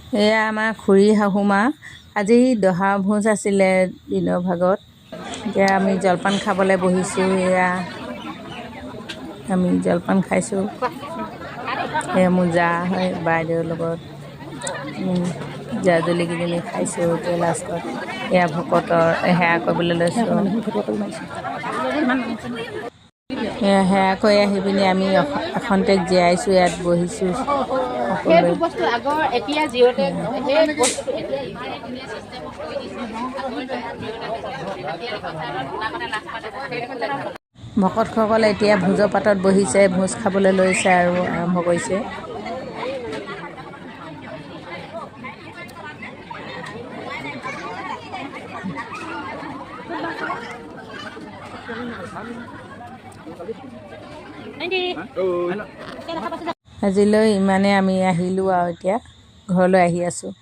এয়া আমাৰ খুৰী শাহুমা আজি দহা ভোজ আছিলে দিনৰ ভাগত। এতিয়া আমি জলপান খাবলৈ বহিছোঁ। এয়া আমি জলপান খাইছোঁ। এয়া মোৰ জা হয়, বাইদেউৰ লগত জা জুলিকেইজনী খাইছোঁ। এতিয়া লাষ্টত এয়া ভকতৰ সেৱা কৰিবলৈ লৈছোঁ। সেৱা কৰি আহি পিনি আমি এখন্তেক জীয়াইছোঁ, ইয়াত বহিছোঁ সকলোৱে। ভকতসকলে এতিয়া ভোজৰ পাতত বহিছে, ভোজ খাবলৈ লৈছে আৰু আৰম্ভ কৰিছে। আজিলৈ ইমানে, আমি আহিলোঁ আৰু এতিয়া ঘৰলৈ আহি আছোঁ।